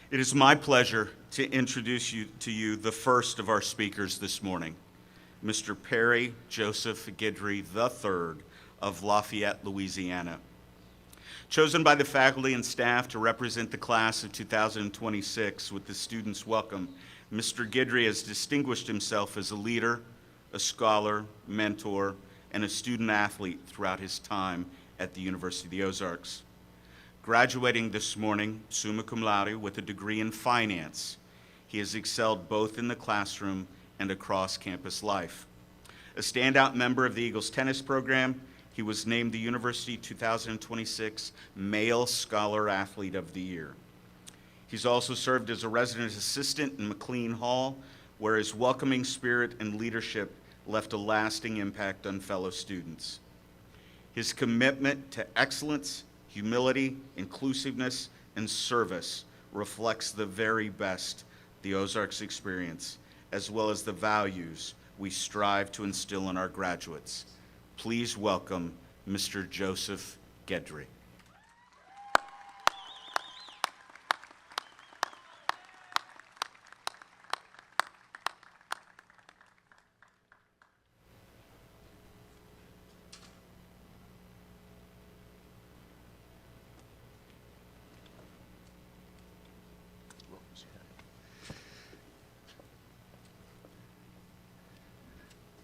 It is my pleasure to introduce to you the first of our speakers this morning, Mr. Perry Joseph Guidry III of Lafayette, Louisiana. Chosen by the faculty and staff to represent the class of 2026 with the students' welcome, Mr. Guidry has distinguished himself as a leader, a scholar, mentor, and a student athlete throughout his time at the University of the Ozarks. Graduating this morning, summa cum laude, with a degree in finance, he has excelled both in the classroom and across campus life. A standout member of the Eagles tennis program, he was named the University 2026 Male Scholar Athlete of the Year. He's also served as a resident assistant in McLean Hall, where his welcoming spirit and leadership left a lasting impact on fellow students. His commitment to excellence, humility, inclusiveness, and service reflects the very best the Ozarks experience, as well as the values we strive to instill in our graduates. Please welcome Mr. Joseph Guidry.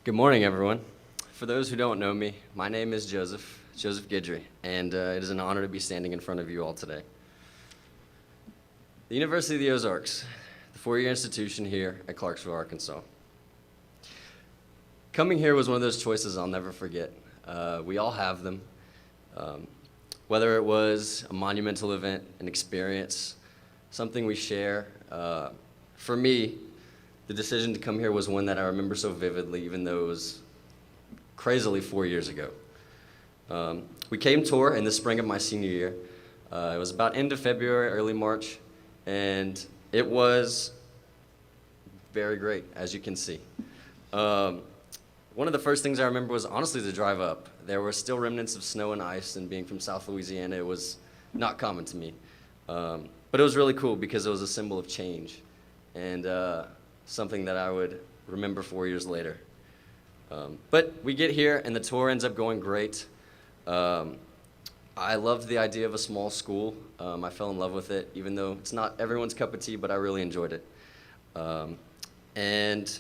Good morning, everyone. For those who don't know me, my name is Joseph Guidry, and it is an honor to be standing in front of you all today. The University of the Ozarks, the four-year institution here at Clarksville, Arkansas. Coming here was one of those choices I'll never forget. We all have them. Whether it was a monumental event, an experience, something we share. For me, the decision to come here was one that I remember so vividly, even though it was crazily 4 years ago. We came tour in the spring of my senior year. It was about end of February, early March, and it was very great, as you can see. One of the first things I remember was honestly the drive up. There were still remnants of snow and ice, and being from South Louisiana, it was not common to me. But it was really cool because it was a symbol of change, and something that I would remember 4 years later. But we get here, and the tour ends up going great. I loved the idea of a small school. I fell in love with it, even though it's not everyone's cup of tea, but I really enjoyed it. And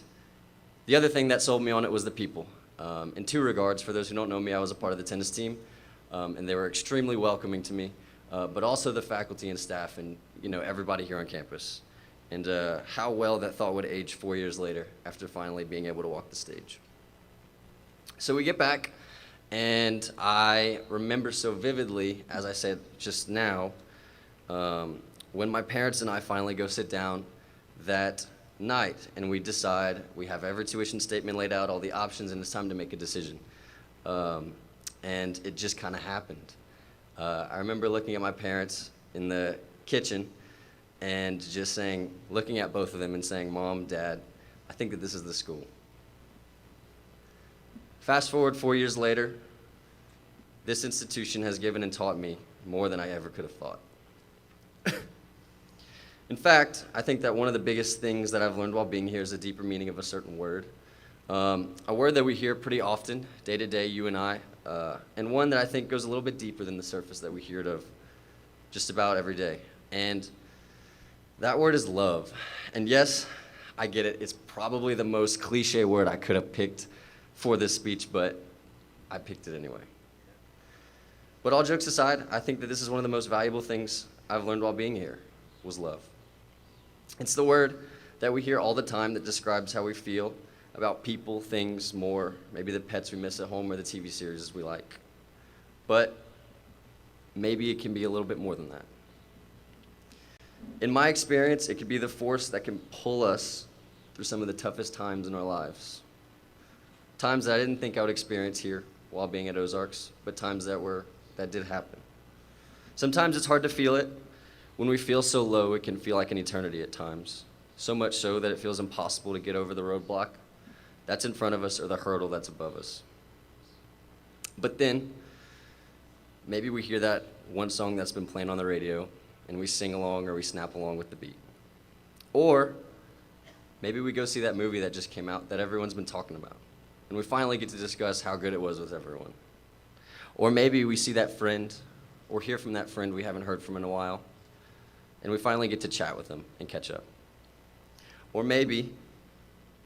the other thing that sold me on it was the people. In two regards, for those who don't know me, I was a part of the tennis team, and they were extremely welcoming to me, but also the faculty and staff and everybody here on campus. And how well that thought would age 4 years later after finally being able to walk the stage. So we get back, and I remember so vividly, as I said just now, when my parents and I finally go sit down that night, and we decide, we have every tuition statement laid out, all the options, and it's time to make a decision. And it just kind of happened. I remember looking at my parents in the kitchen, and just looking at both of them and saying, Mom, Dad, I think that this is the school. Fast forward 4 years later, this institution has given and taught me more than I ever could have thought. In fact, I think that one of the biggest things that I've learned while being here is the deeper meaning of a certain word. A word that we hear pretty often, day to day, you and I, and one that I think goes a little bit deeper than the surface that we hear it of just about every day. And that word is love. And yes, I get it. It's probably the most cliche word I could have picked for this speech, but I picked it anyway. But all jokes aside, I think that this is one of the most valuable things I've learned while being here, was love. It's the word that we hear all the time that describes how we feel about people, things, more, maybe the pets we miss at home or the TV series we like. But maybe it can be a little bit more than that. In my experience, it could be the force that can pull us through some of the toughest times in our lives. Times that I didn't think I would experience here while being at Ozarks, but times that did happen. Sometimes it's hard to feel it. When we feel so low, it can feel like an eternity at times. So much so that it feels impossible to get over the roadblock that's in front of us or the hurdle that's above us. But then, maybe we hear that one song that's been playing on the radio, and we sing along or we snap along with the beat. Or maybe we go see that movie that just came out that everyone's been talking about, and we finally get to discuss how good it was with everyone. Or maybe we see that friend or hear from that friend we haven't heard from in a while, and we finally get to chat with them and catch up. Or maybe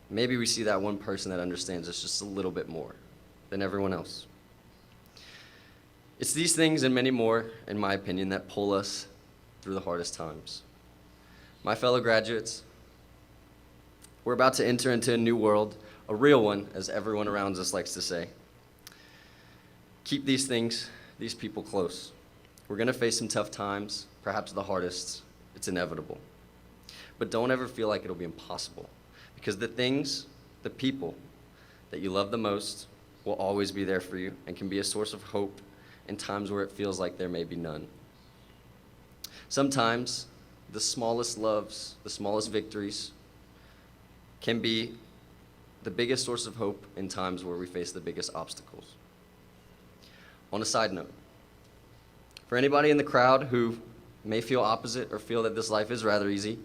we see that one person that understands us just a little bit more than everyone else. It's these things and many more, in my opinion, that pull us through the hardest times. My fellow graduates, we're about to enter into a new world, a real one, as everyone around us likes to say. Keep these things, these people close. We're going to face some tough times, perhaps the hardest. It's inevitable. But don't ever feel like it'll be impossible, because the things, the people that you love the most will always be there for you and can be a source of hope in times where it feels like there may be none. Sometimes the smallest loves, the smallest victories can be the biggest source of hope in times where we face the biggest obstacles. On a side note, for anybody in the crowd who may feel opposite or feel that this life is rather easy,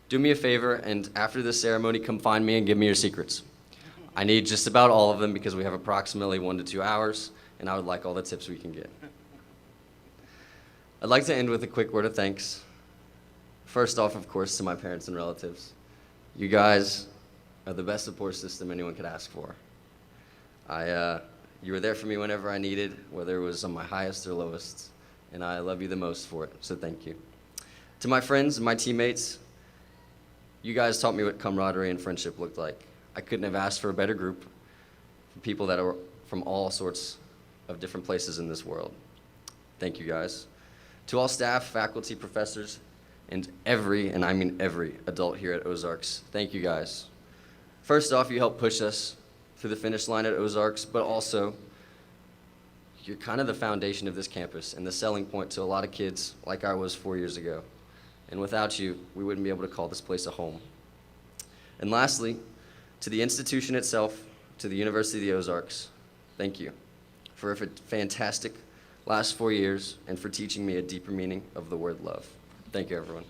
do me a favor and after this ceremony, come find me and give me your secrets. I need just about all of them because we have approximately 1 to 2 hours, and I would like all the tips we can get. I'd like to end with a quick word of thanks. First off, of course, to my parents and relatives. You guys are the best support system anyone could ask for. You were there for me whenever I needed, whether it was on my highest or lowest, and I love you the most for it, so thank you. To my friends and my teammates, you guys taught me what camaraderie and friendship looked like. I couldn't have asked for a better group of people that are from all sorts of different places in this world. Thank you guys. To all staff, faculty, professors, and every, and I mean every, adult here at Ozarks, thank you guys. First off, you helped push us through the finish line at Ozarks, but also you're kind of the foundation of this campus and the selling point to a lot of kids like I was 4 years ago. And without you, we wouldn't be able to call this place a home. And lastly, to the institution itself, to the University of the Ozarks, thank you for a fantastic last 4 years and for teaching me a deeper meaning of the word love. Thank you, everyone.